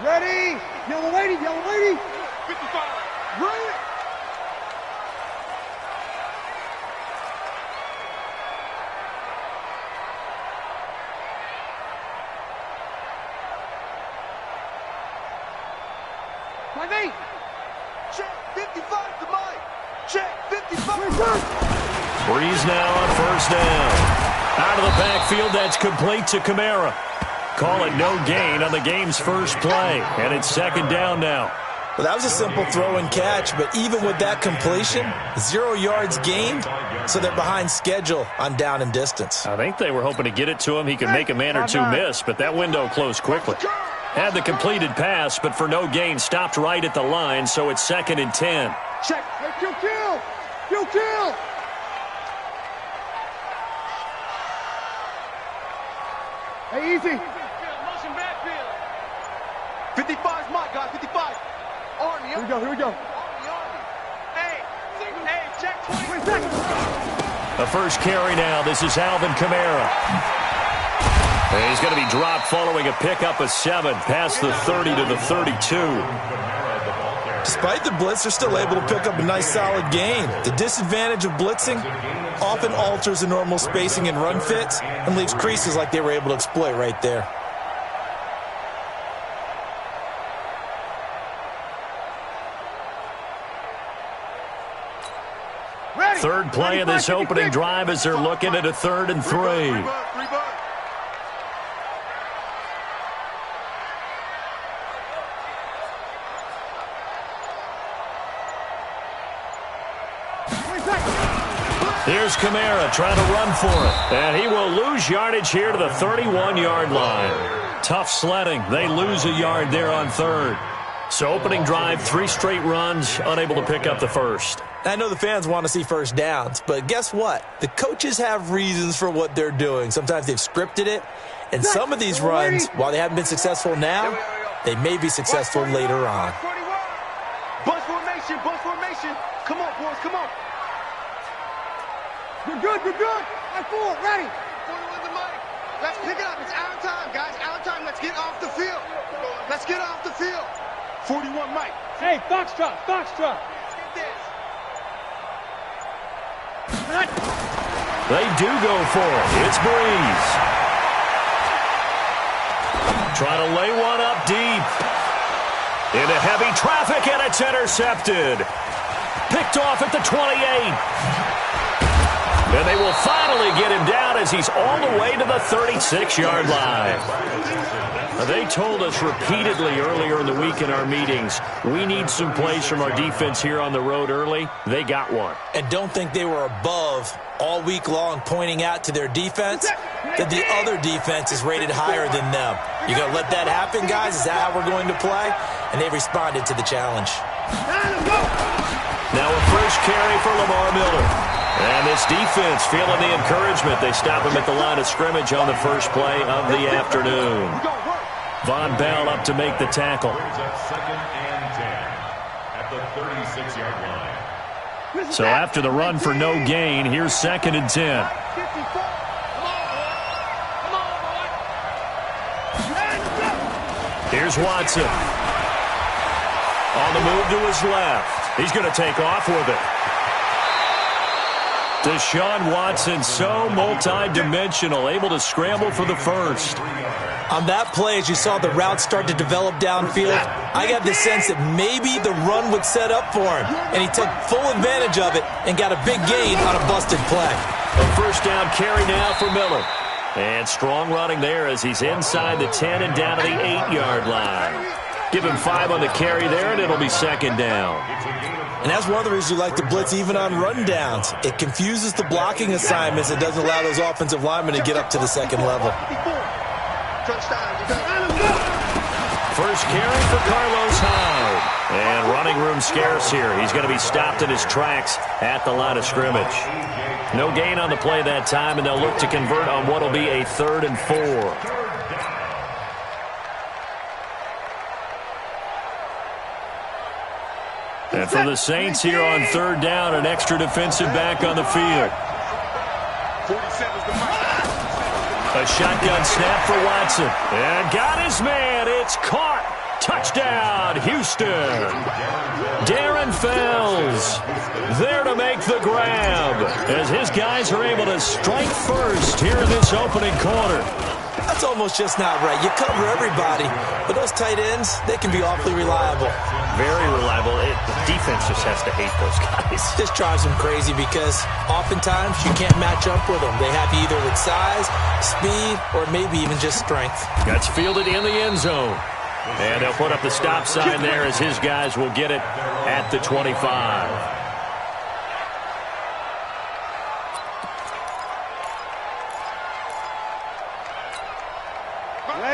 Ready? Yellow lady, yellow lady. 55. Ready? My mate. Check 55 to Mike. Check 55. Breeze now on first down. Out of the backfield, that's complete to Kamara. Call it no gain on the game's first play, and it's second down now. Well, that was a simple throw and catch, but even with that completion, 0 yards gained, so they're behind schedule on down and distance. I think they were hoping to get it to him. He could make a man or two miss, but that window closed quickly. Had the completed pass, but for no gain, stopped right at the line, so it's second and 10. Check. Hey, kill. Kill. Hey, easy. Motion backfield. 55's Mike, guys. 55. Army. Here we go. Army. Hey, check 20. 20 seconds. The first carry now. This is Alvin Kamara. And he's going to be dropped following a pickup of 7 past the 30 to the 32. Despite the blitz, they're still able to pick up a nice solid gain. The disadvantage of blitzing often alters the normal spacing and run fits and leaves creases like they were able to exploit right there. Ready. Third play of this opening drive as they're looking at a 3rd and 3. Here's Kamara trying to run for it. And he will lose yardage here to the 31-yard line. Tough sledding. They lose a yard there on 3rd. So opening drive, 3 straight runs, unable to pick up the first. I know the fans want to see first downs, but guess what? The coaches have reasons for what they're doing. Sometimes they've scripted it, and some of these runs, while they haven't been successful now, they may be successful later on. Bunch formation. Come on, boys, come on. You're good. I'm forward, ready. 41 to Mike. Let's pick it up. It's our time, guys. Our time. Let's get off the field. 41 Mike. Hey, Foxtrot. Let's get this. They do go for it. It's Breeze. Trying to lay one up deep. Into heavy traffic, and it's intercepted. Picked off at the 28. And they will finally get him down as he's all the way to the 36-yard line. They told us repeatedly earlier in the week in our meetings, we need some plays from our defense here on the road early. They got one. And don't think they were above all week long pointing out to their defense that the other defense is rated higher than them. You going to let that happen, guys? Is that how we're going to play? And they responded to the challenge. Now a first carry for Lamar Miller. And this defense feeling the encouragement. They stop him at the line of scrimmage on the first play of the afternoon. Von Bell up to make the tackle. Second and 10 at the 36-yard line. So after the run for no gain, here's second and 10. Here's Watson. On the move to his left. He's going to take off with it. Deshaun Watson, so multi-dimensional, able to scramble for the first. On that play, as you saw the route start to develop downfield, I got the sense that maybe the run would set up for him, and he took full advantage of it and got a big gain on a busted play. A first down carry now for Miller. And strong running there as he's inside the 10 and down to the 8-yard line. Give him 5 on the carry there, and it'll be second down. And that's one of the reasons you like to blitz even on rundowns. It confuses the blocking assignments and doesn't allow those offensive linemen to get up to the second level. First carry for Carlos Hyde. And running room scarce here. He's going to be stopped in his tracks at the line of scrimmage. No gain on the play that time, and they'll look to convert on what will be a 3rd and 4. And for the Saints here on 3rd down, an extra defensive back on the field. A shotgun snap for Watson. And got his man. It's caught. Touchdown, Houston. Darren Fells there to make the grab as his guys are able to strike first here in this opening quarter. That's almost just not right. You cover everybody, but those tight ends, they can be awfully reliable. Very reliable. The defense just has to hate those guys. This drives them crazy because oftentimes you can't match up with them. They have you either with size, speed, or maybe even just strength. That's fielded in the end zone. And they'll put up the stop sign there as his guys will get it at the 25.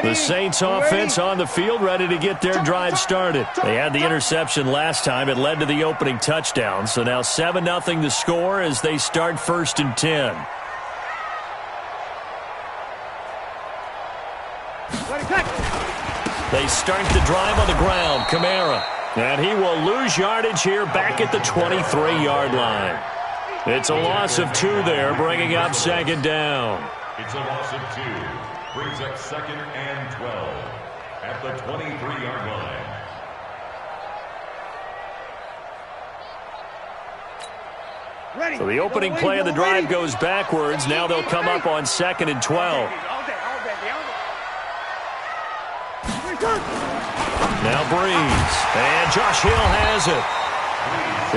The Saints offense on the field, ready to get their drive started. They had the interception last time. It led to the opening touchdown. So now 7-0 the score as they start 1st and 10. They start the drive on the ground. Kamara. And he will lose yardage here back at the 23-yard line. It's a loss of 2 there, bringing up 2nd down. It's a loss of 2. Brings up 2nd and 12 at the 23-yard line. So the opening play of the drive goes backwards. Now they'll come up on 2nd and 12. Now Breeze. And Josh Hill has it.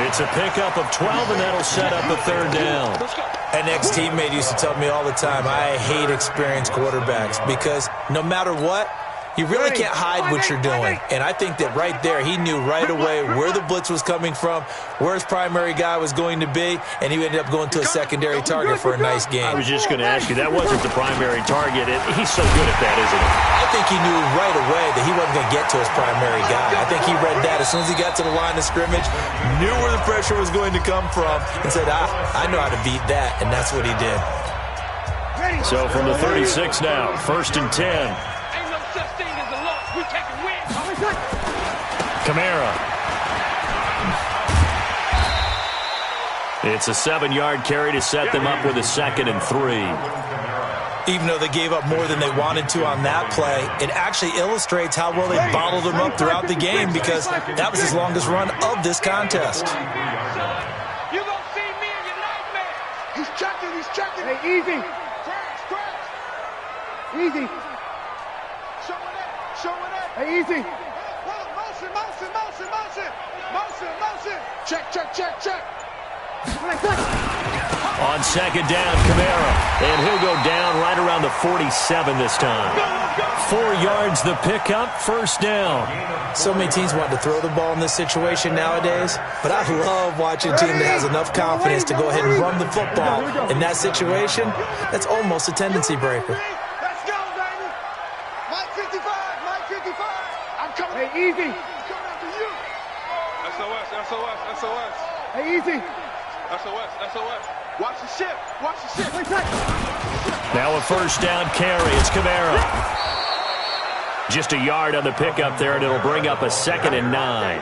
It's a pickup of 12, and that'll set up a 3rd down. An ex-teammate used to tell me all the time, I hate experienced quarterbacks because no matter what, you really can't hide what you're doing. And I think that right there, he knew right away where the blitz was coming from, where his primary guy was going to be, and he ended up going to a secondary target for a nice game. I was just going to ask you, that wasn't the primary target. He's so good at that, isn't he? I think he knew right away that he wasn't going to get to his primary guy. I think he read that as soon as he got to the line of scrimmage, knew where the pressure was going to come from, and said, I know how to beat that, and that's what he did. So from the 36 now, 1st and 10. Kamara. It's a 7-yard carry to set them up with a 2nd and 3. Even though they gave up more than they wanted to on that play, it actually illustrates how well they bottled them up throughout the game because that was his longest run of this contest. You're going to see me in your nightmare. He's checking. Hey, easy. Crash. Easy. Showing up. Hey, easy. Motion. Check. On 2nd down, Kamara. And he'll go down right around the 47 this time. 4 yards the pickup, 1st down. So many teams want to throw the ball in this situation nowadays, but I love watching a team that has enough confidence to go ahead and run the football. In that situation, that's almost a tendency breaker. Let's go, baby. Mike 55. I'm coming. Hey, easy. I'm coming after you. SOS. Hey, easy. SOS. Watch the ship. Now a 1st down carry. It's Kamara. Just a yard on the pickup there, and it'll bring up a 2nd and 9.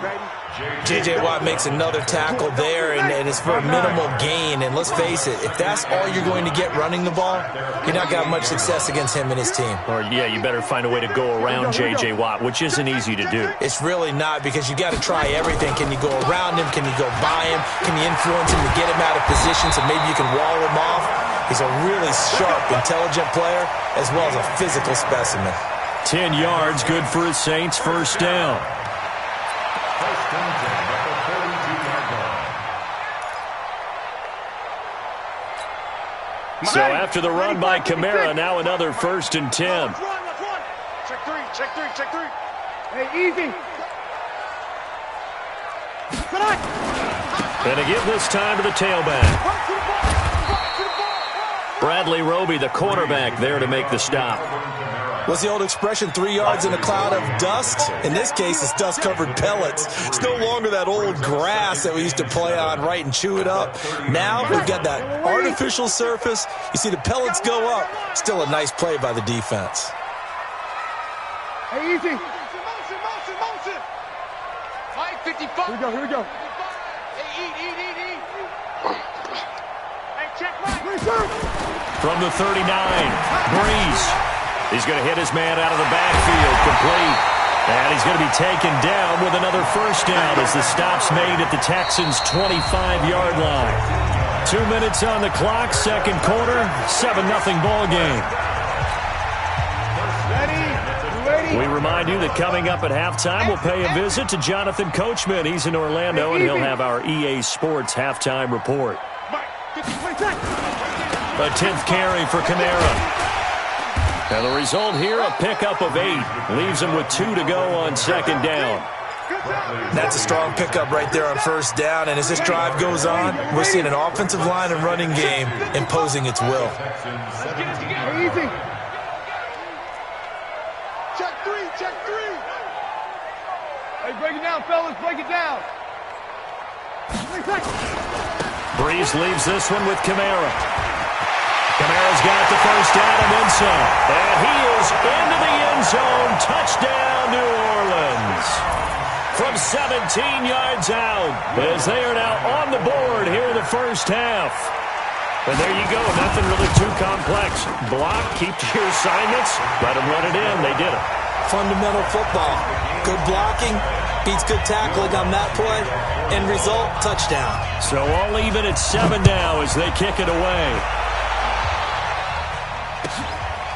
J.J. Watt makes another tackle there, and it's for a minimal gain. And let's face it, if that's all you're going to get running the ball, you're not going to have much success against him and his team. Or, yeah, you better find a way to go around J.J. Watt, which isn't easy to do. It's really not because you got to try everything. Can you go around him? Can you go by him? Can you influence him to get him out of position so maybe you can wall him off? He's a really sharp, intelligent player as well as a physical specimen. 10 yards, good for his Saints, 1st down. So after the run by Kamara, now another 1st and 10. Let's run. Check three. Hey, easy. And to give this time to the tailback. Bradley Roby, the quarterback, there to make the stop. What's the old expression, 3 yards in a cloud of dust? In this case, it's dust-covered pellets. It's no longer that old grass that we used to play on, right, and chew it up. Now we've got that artificial surface. You see the pellets go up. Still a nice play by the defense. Hey, easy. Motion. Mike 55. Here we go. Hey, eat. Hey, check Mike. From the 39, Breeze. He's going to hit his man out of the backfield, complete. And he's going to be taken down with another first down as the stop's made at the Texans' 25-yard line. 2 minutes on the clock, second quarter, 7-0 ball game. We remind you that coming up at halftime, we'll pay a visit to Jonathan Coachman. He's in Orlando, and he'll have our EA Sports halftime report. A 10th carry for Kamara. And the result here, a pickup of 8. Leaves him with 2 to go on second down. That's a strong pickup right there on first down. And as this drive goes on, we're seeing an offensive line and running game imposing its will. Easy. Check three. Hey, break it down, fellas. Break it down. Breeze leaves this one with Kamara. Kamara's got the first down and then some. And he is into the end zone. Touchdown, New Orleans. From 17 yards out, as they are now on the board here in the first half. And there you go, nothing really too complex. Block, keep to your assignments, let them run it in. They did it. Fundamental football. Good blocking beats good tackling on that play. End result, touchdown. So all even at 7 now as they kick it away.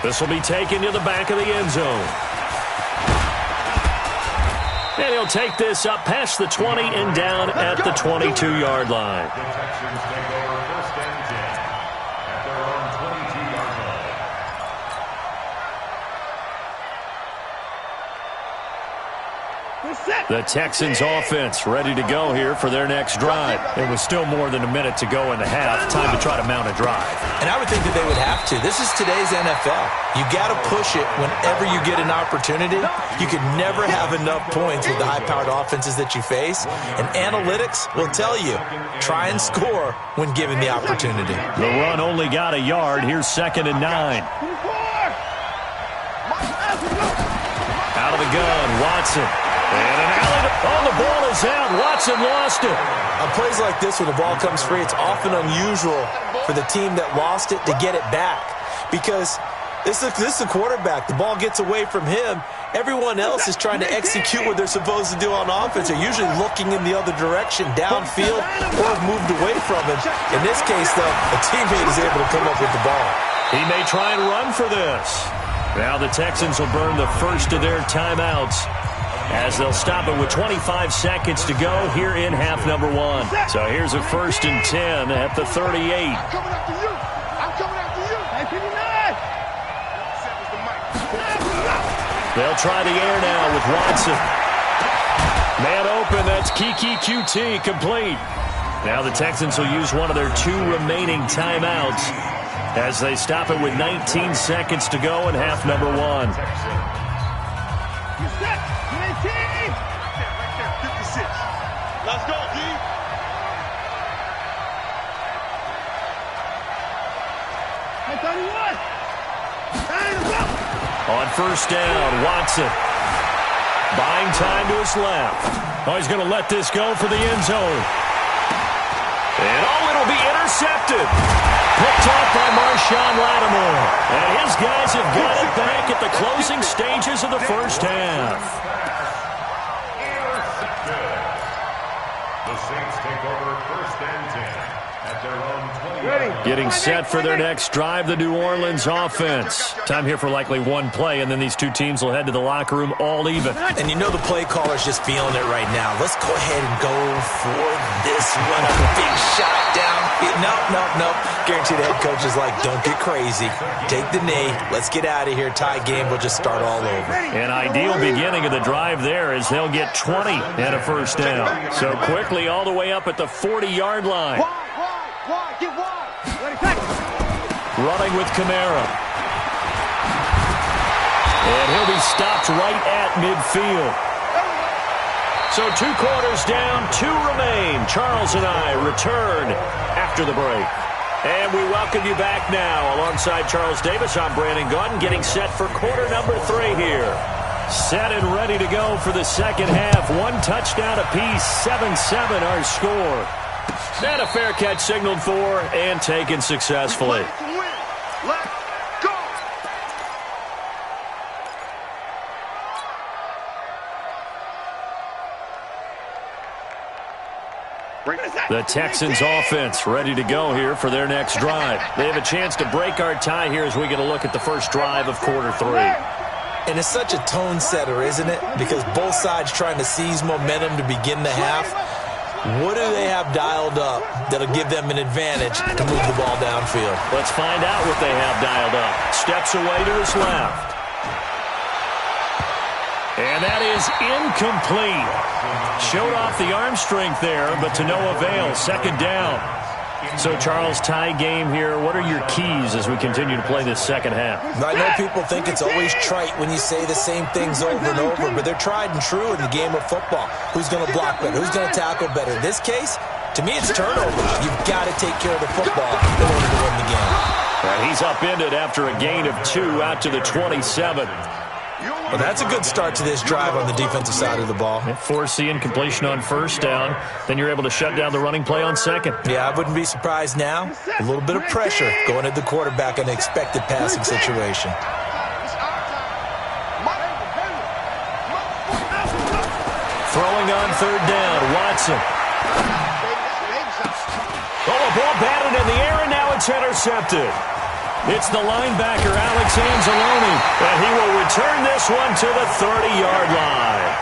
This will be taken to the back of the end zone. And he'll take this up past the 20 and down at the 22-yard line. The Texans take over first and 10 at their own 22-yard line. The Texans offense ready to go here for their next drive. It was still more than a minute to go in the half. Time to try to mount a drive. And I would think that they would have to. This is today's NFL. You got to push it whenever you get an opportunity. You can never have enough points with the high-powered offenses that you face. And analytics will tell you, try and score when given the opportunity. The run only got a yard. Here's 2nd and 9. Out of the gun, Watson. And an alley. Oh, the ball is out. Watson lost it. On plays like this where the ball comes free, it's often unusual for the team that lost it to get it back. Because this is the quarterback. The ball gets away from him. Everyone else is trying to execute what they're supposed to do on offense. They're usually looking in the other direction, downfield, or have moved away from him. In this case, though, a teammate is able to come up with the ball. He may try and run for this. Now the Texans will burn the first of their timeouts, as they'll stop it with 25 seconds to go here in half number 1. So here's a 1st and 10 at the 38. I'm coming after you. Hey, 59. They'll try the air now with Watson. Man open, that's Kiki QT complete. Now the Texans will use one of their 2 remaining timeouts as they stop it with 19 seconds to go in half number 1. You set. 19. Right there, 56. Let's go, D. Hey, 31. On first down, Watson. Buying time to his left. Oh, he's going to let this go for the end zone. And it'll be intercepted. Picked off by Marshawn Lattimore. And his guys have got it back at the closing stages of the first half. The Saints take over first and 10 at their own 20. Getting set for their next drive, the New Orleans offense. Time here for likely one play, and then these two teams will head to the locker room all even. And you know the play caller's just feeling it right now. Let's go ahead and go for this one. A big shot down. Nope. Guarantee the head coach is like, don't get crazy. Take the knee. Let's get out of here. Tie game. We'll just start all over. An ideal beginning of the drive there as they'll get 20 and a first down. So quickly all the way up at the 40-yard line. Wide, get wide. Ready, take. Running with Kamara. And he'll be stopped right at midfield. So 2 quarters down, 2 remain. Charles and I return after the break. And we welcome you back now. Alongside Charles Davis, I'm Brandon Gaudin, getting set for quarter number 3 here. Set and ready to go for the second half. 1 touchdown apiece, 7-7 our score. And a fair catch signaled for and taken successfully. Let's go. The Texans offense ready to go here for their next drive. They have a chance to break our tie here as we get a look at the first drive of quarter 3. And it's such a tone setter, isn't it? Because both sides trying to seize momentum to begin the half. What do they have dialed up that'll give them an advantage to move the ball downfield? Let's find out what they have dialed up. Steps away to his left. And that is incomplete. Showed off the arm strength there, but to no avail. Second down. So, Charles, tie game here. What are your keys as we continue to play this second half? I know people think it's always trite when you say the same things over and over, but they're tried and true in the game of football. Who's going to block better? Who's going to tackle better? In this case, to me, it's turnovers. You've got to take care of the football in order to win the game. And he's upended after a gain of 2 out to the 27. Well, that's a good start to this drive on the defensive side of the ball. Force the incompletion on first down. Then you're able to shut down the running play on second. Yeah, I wouldn't be surprised now. A little bit of pressure going at the quarterback in an expected passing situation. Throwing on third down, Watson. Oh, a ball batted in the air, and now it's intercepted. It's the linebacker, Alex Anzalone, and he will return this one to the 30-yard line.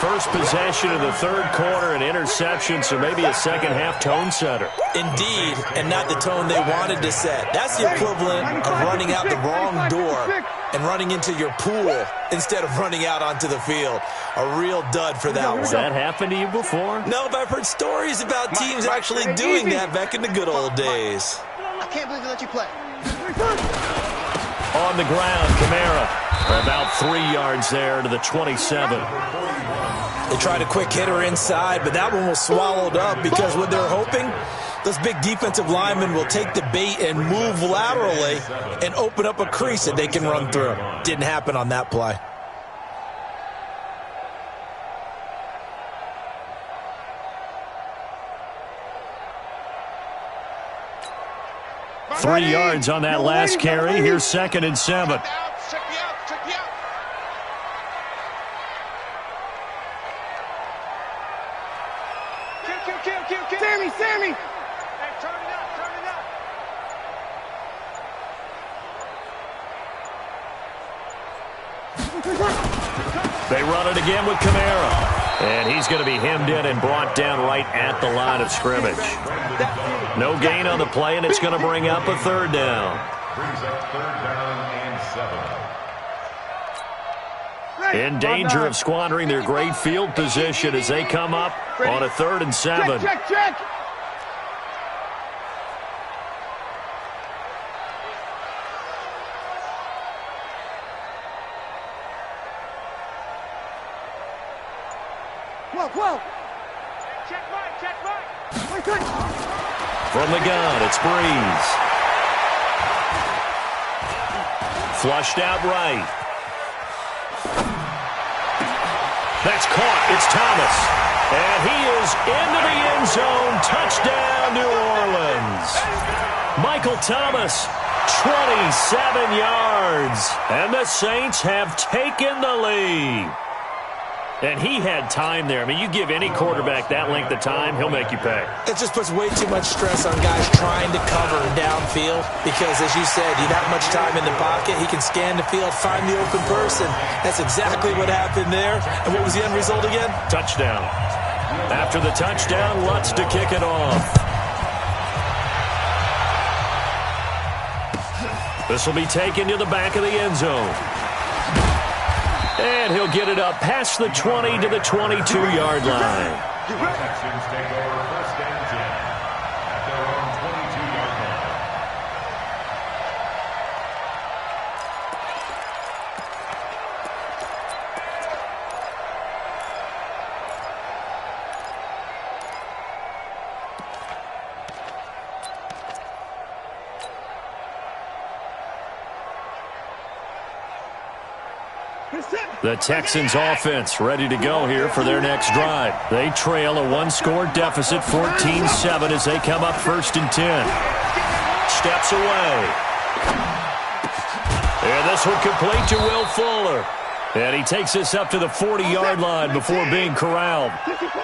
First possession of the third quarter, an interception, so maybe a second-half tone setter. Indeed, and not the tone they wanted to set. That's the equivalent of running out the wrong door and running into your pool instead of running out onto the field. A real dud for that one. Has that happened to you before? No, but I've heard stories about teams actually doing that back in the good old days. I can't believe they let you play. On the ground, Kamara. About 3 yards there to the 27. They tried a quick hitter inside, but that one was swallowed up because what they're hoping, those big defensive linemen will take the bait and move laterally and open up a crease that they can run through. Didn't happen on that play. Three yards on that last carry. Here's 2nd and 7. Check me out. Kill. Sammy! Hey, turn it up. They run it again with Kamara. And he's going to be hemmed in and brought down right at the line of scrimmage. No gain on the play, and it's going to bring up a third down. Brings up 3rd down and 7. In danger of squandering their great field position as they come up on a 3rd and 7. Check! Whoa! Check right. From the gun, it's Breeze. Flushed out right. That's caught. It's Thomas. And he is into the end zone. Touchdown, New Orleans. Michael Thomas, 27 yards. And the Saints have taken the lead. And he had time there. I mean, you give any quarterback that length of time, he'll make you pay. It just puts way too much stress on guys trying to cover downfield because, as you said, you have that much time in the pocket. He can scan the field, find the open person. That's exactly what happened there. And what was the end result again? Touchdown. After the touchdown, Lutz to kick it off. This will be taken to the back of the end zone. And he'll get it up past the 20 to the 22-yard line. Texans take over 1st and 10 at their own 22-yard line. The Texans offense ready to go here for their next drive. They trail a 1-score deficit, 14-7 as they come up 1st and 10. Steps away. And this one complete to Will Fuller. And he takes this up to the 40-yard line before being corralled.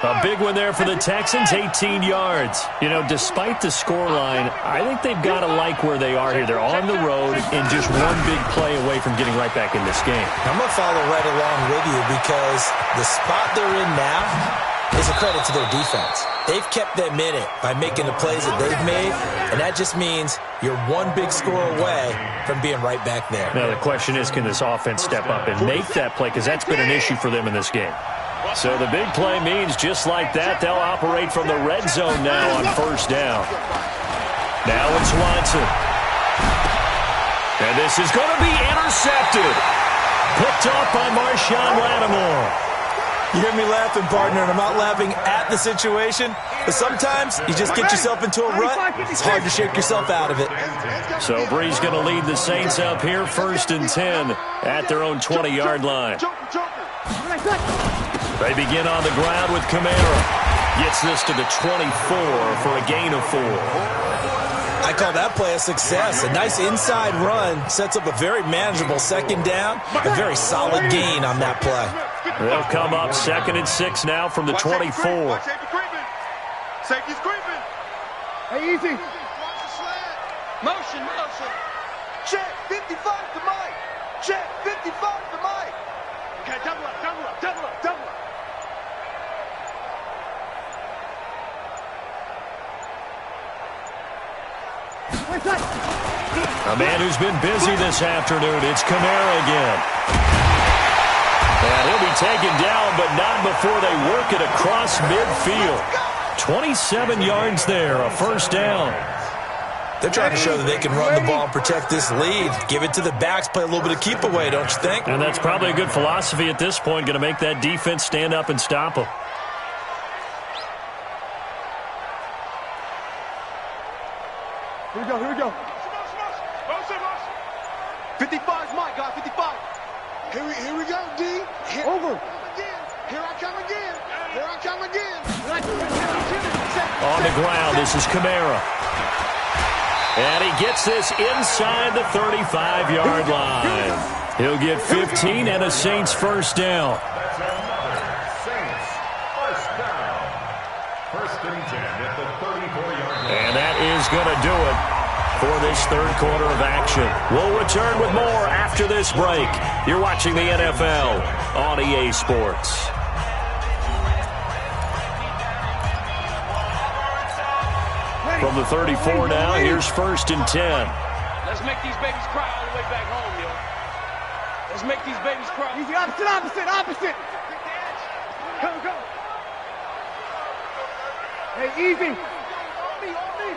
A big one there for the Texans, 18 yards. You know, despite the scoreline, I think they've got to like where they are here. They're on the road and just one big play away from getting right back in this game. I'm going to follow right along with you because the spot they're in now is a credit to their defense. They've kept them in it by making the plays that they've made, and that just means you're one big score away from being right back there. Now, the question is, can this offense step up and make that play? Because that's been an issue for them in this game. So the big play means just like that, they'll operate from the red zone now on first down. Now it's Watson. And this is going to be intercepted. Picked off by Marshawn Lattimore. You hear me laughing, partner, and I'm not laughing at the situation, but sometimes you just get yourself into a rut. It's hard to shake yourself out of it. So Bree's going to lead the Saints up here, 1st and 10 at their own 20-yard line. They begin on the ground with Kamara. Gets this to the 24 for a gain of 4. I call that play a success. A nice inside run sets up a very manageable second down, a very solid gain on that play. They'll come up 2nd and 6 now from the 24. Safety's creeping. Hey, easy. Motion. Check, 55 to Mike. Check, 55 to Mike. Okay, double up. A man who's been busy this afternoon. It's Kamara again. And he'll be taken down, but not before they work it across midfield. 27 yards there, a first down. They're trying to show that they can run the ball and protect this lead. Give it to the backs, play a little bit of keep away, don't you think? And that's probably a good philosophy at this point, going to make that defense stand up and stop them. Here we go. 55's Mike, guys, 55. Here we go, D. Over. Here I come again. On the ground, this is Kamara. And he gets this inside the 35-yard line. He'll get 15 and a Saints first down. Saints first down. 1st and 10 at the 34-yard line. And that is going to do it for this third quarter of action. We'll return with more after this break. You're watching the NFL on EA Sports. From the 34 now, here's 1st and 10. Let's make these babies cry all the way back home, yo. Let's make these babies cry. Easy, opposite. Go. Hey, easy. On me.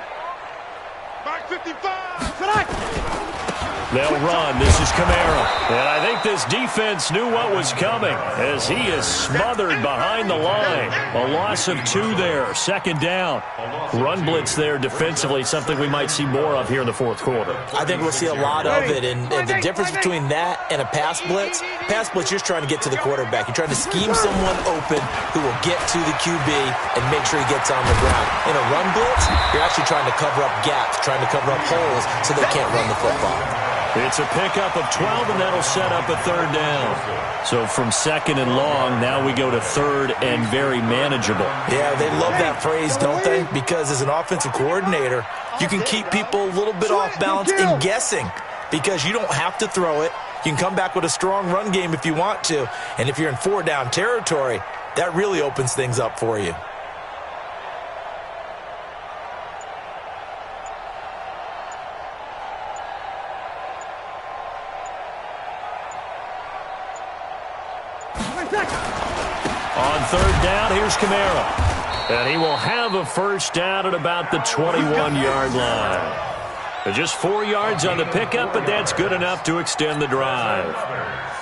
Back 55. Tonight. They'll run. This is Kamara. And I think this defense knew what was coming as he is smothered behind the line. A loss of 2 there. 2nd down. Run blitz there defensively, something we might see more of here in the 4th quarter. I think we'll see a lot of it, and the difference between that and a pass blitz, you're trying to get to the quarterback. You're trying to scheme someone open who will get to the QB and make sure he gets on the ground. In a run blitz, you're actually trying to cover up gaps, trying to cover up holes so they can't run the football. It's a pickup of 12, and that'll set up a 3rd down. So from 2nd and long, now we go to 3rd and very manageable. Yeah, they love that phrase, don't they? Because as an offensive coordinator, you can keep people a little bit off balance and guessing because you don't have to throw it. You can come back with a strong run game if you want to. And if you're in 4-down territory, that really opens things up for you. On 3rd down, here's Kamara. And he will have a first down at about the 21-yard line. Just 4 yards on the pickup, but that's good enough to extend the drive.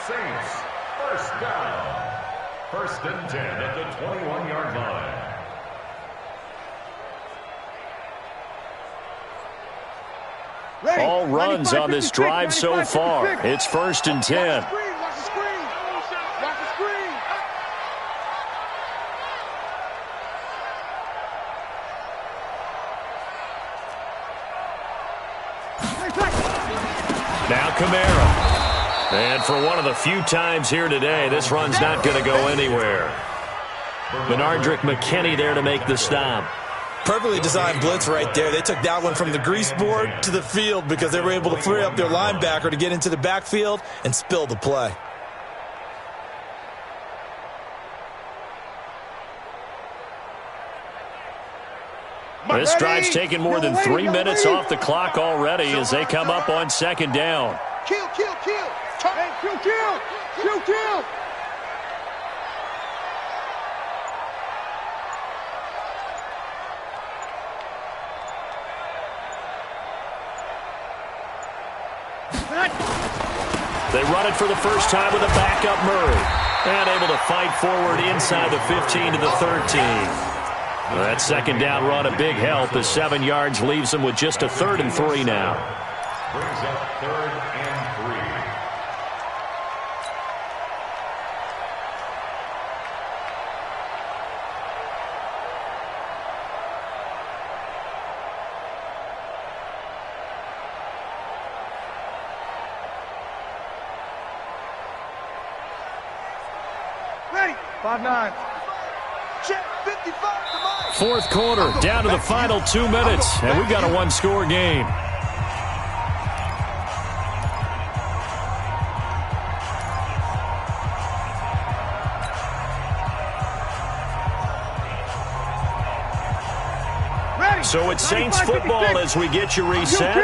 Saints first down. 1st and 10 at the 21-yard line. All runs on this drive so far. It's 1st and 10. Now Kamara. And for one of the few times here today, this run's not going to go anywhere. Benardrick McKinney there to make the stop. Perfectly designed blitz right there. They took that one from the grease board to the field because they were able to free up their linebacker to get into the backfield and spill the play. This drive's taken more than 3 minutes off the clock already as they come up on second down. Kill, kill, kill. Hey, kill, kill. Kill, kill. They run it for the first time with a backup Murray. And able to fight forward inside the 15 to the 13. That second down run a big help as 7 yards leaves them with just a 3rd and 3 now. Brings up 3rd and 3. Ready. 5-9. Check 55 to Mike. Fourth quarter, down to the final 2 minutes, and we've got a 1-score game. So it's Saints football as we get you reset.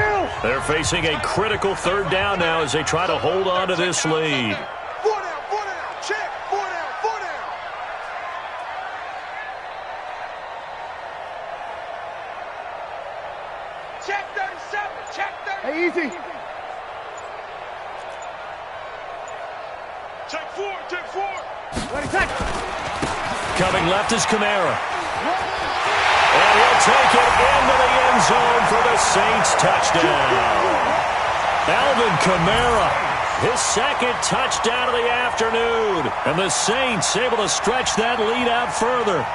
They're facing a critical 3rd down now as they try to hold on to this lead. 4 down, 4 down. Check, 4 down, 4 down. Check 37, check 30. Hey, easy. Check 4, check 4. Ready, check. Coming left is Kamara. And he'll take it into the end zone for the Saints touchdown. Alvin Kamara, his 2nd touchdown of the afternoon. And the Saints able to stretch that lead out further.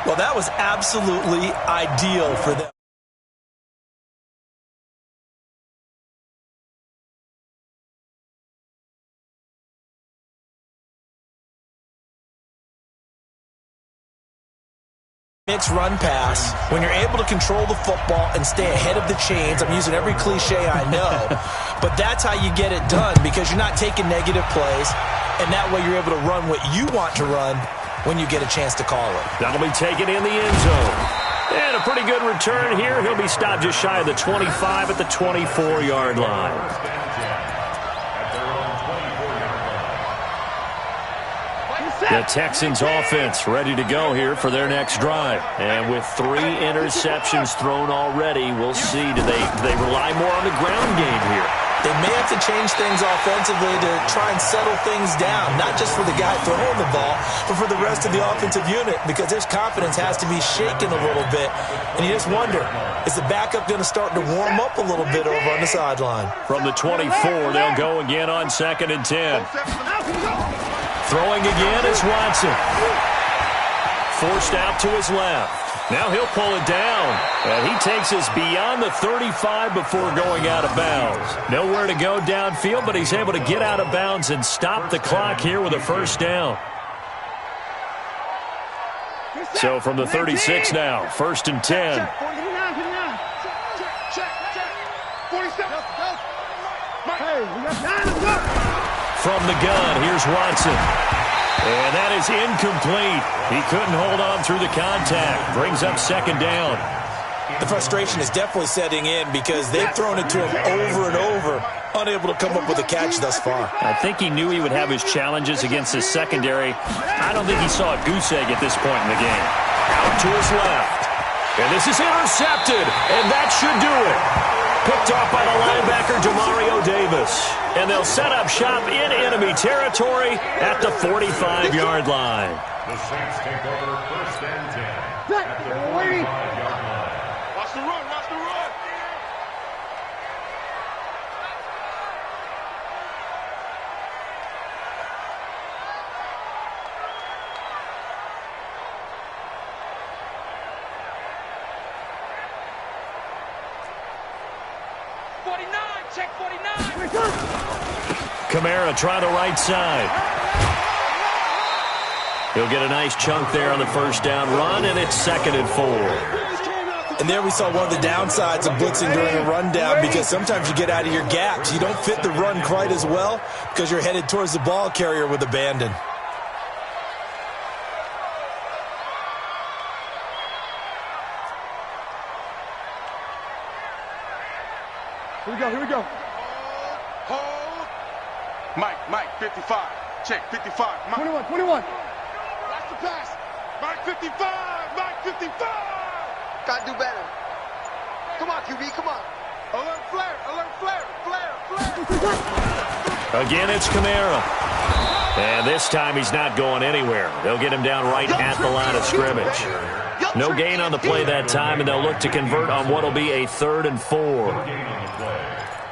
Well, that was absolutely ideal for them. Mixed run pass, when you're able to control the football and stay ahead of the chains. I'm using every cliche I know, but that's how you get it done because you're not taking negative plays, and that way you're able to run what you want to run when you get a chance to call it. That'll be taken in the end zone. And a pretty good return here. He'll be stopped just shy of the 25 at the 24-yard line. The Texans offense ready to go here for their next drive. And with 3 interceptions thrown already, we'll see. Do they rely more on the ground game here? They may have to change things offensively to try and settle things down, not just for the guy throwing the ball, but for the rest of the offensive unit, because their confidence has to be shaken a little bit. And you just wonder, is the backup going to start to warm up a little bit over on the sideline? From the 24, they'll go again on 2nd and 10. Throwing again is Watson. Forced out to his left. Now he'll pull it down. And he takes us beyond the 35 before going out of bounds. Nowhere to go downfield, but he's able to get out of bounds and stop the clock here with a 1st down. So from the 36 now, 1st and 10. From the gun, here's Watson. And that is incomplete. He couldn't hold on through the contact. Brings up 2nd down. The frustration is definitely setting in because they've thrown it to him over and over, unable to come up with a catch thus far. I think he knew he would have his challenges against his secondary. I don't think he saw a goose egg at this point in the game. Out to his left. And this is intercepted, and that should do it. Picked off by the linebacker, Demario Davis. And they'll set up shop in enemy territory at the 45-yard line. The Saints take over 1st and 10 at the 45-yard line. Watch the run, watch the run. Check 49. Kamara trying the right side. He'll get a nice chunk there on the first down run, and it's 2nd and 4. And there we saw one of the downsides of blitzing during a rundown, because sometimes you get out of your gaps. You don't fit the run quite as well because you're headed towards the ball carrier with abandon. Here we go. Hold. Mike, 55. Check, 55. Mike. 21. Watch the pass. Mike, 55. Mike, 55. Gotta do better. Come on, QB, come on. Alert flare. Again, it's Kamara. And this time he's not going anywhere. They'll get him down right at the line of scrimmage. No gain on the play that time, and they'll look to convert on what will be a 3rd and 4.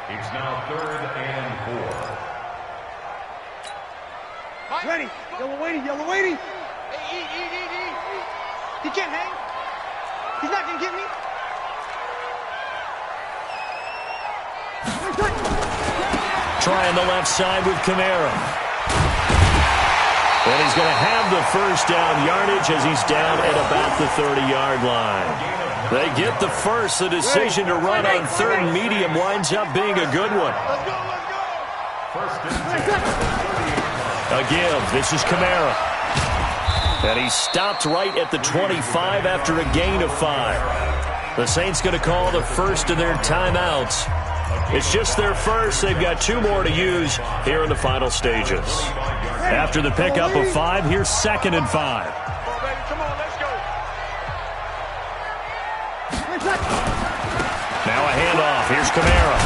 It's now 3rd and 4. Ready. Yellow waiting. Hey, he can't hang. He's not gonna get me. Trying the left side with Kamara. And he's going to have the first down yardage as he's down at about the 30-yard line. They get the first. The decision to run on 3rd and medium winds up being a good one. Let's go. First and 10. A give. This is Kamara. And he stopped right at the 25 after a gain of 5. The Saints going to call the first of their timeouts. It's just their first. They've got 2 more to use here in the final stages. After the pickup of 5, here's 2nd and 5. Come on, let's go. Now a handoff. Here's Kamara.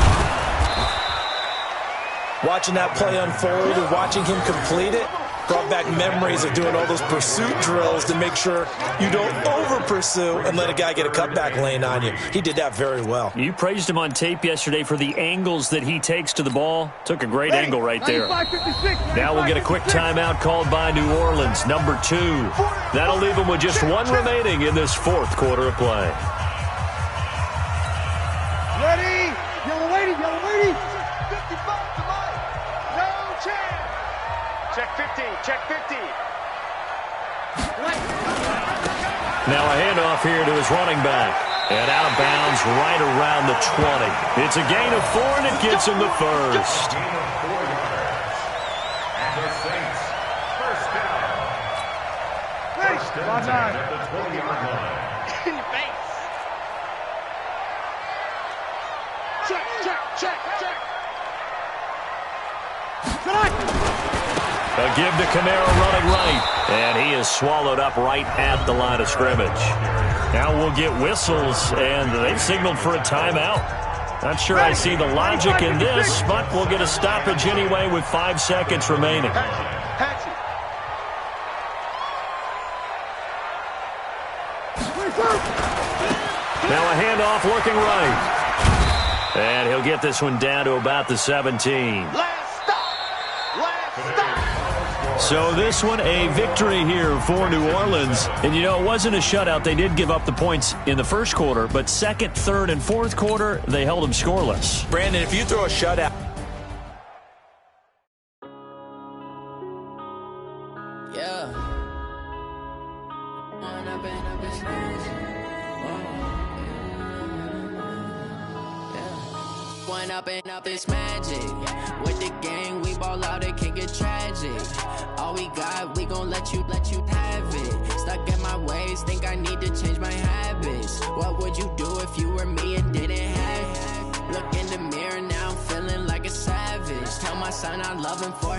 Watching that play unfold and watching him complete it brought back memories of doing all those pursuit drills to make sure you don't over-pursue and let a guy get a cutback lane on you. He did that very well. You praised him on tape yesterday for the angles that he takes to the ball. Took a great angle right there. Now we'll get a quick timeout called by New Orleans, number 2. That'll leave them with just 1 remaining in this 4th quarter of play. Ready. Yellow waiting. 55 to Mike. No chance. Check 15. Now a handoff here to his running back. And out of bounds right around the 20. It's a gain of 4, and it gets him the first. Gain of 4 yards. And the Saints, first down. First and 10 at the 20-yard line. In your face. Check. A give to Kamara running right. And he is swallowed up right at the line of scrimmage. Now we'll get whistles, and they've signaled for a timeout. Not sure I see the logic in this, but we'll get a stoppage anyway with 5 seconds remaining. Now a handoff looking right. And he'll get this one down to about the 17. Last stop. So this one, a victory here for New Orleans. And, you know, it wasn't a shutout. They did give up the points in the first quarter, but 2nd, 3rd, and 4th quarter, they held them scoreless. Brandon, if you throw a shutout. Yeah. Up this magic with the gang, we ball out, it can get tragic. All we got, we gon' let you have it. Stuck in my ways, think I need to change my habits. What would you do if you were me and didn't have it? Look in the mirror now, I'm feeling like a savage. Tell my son I love him for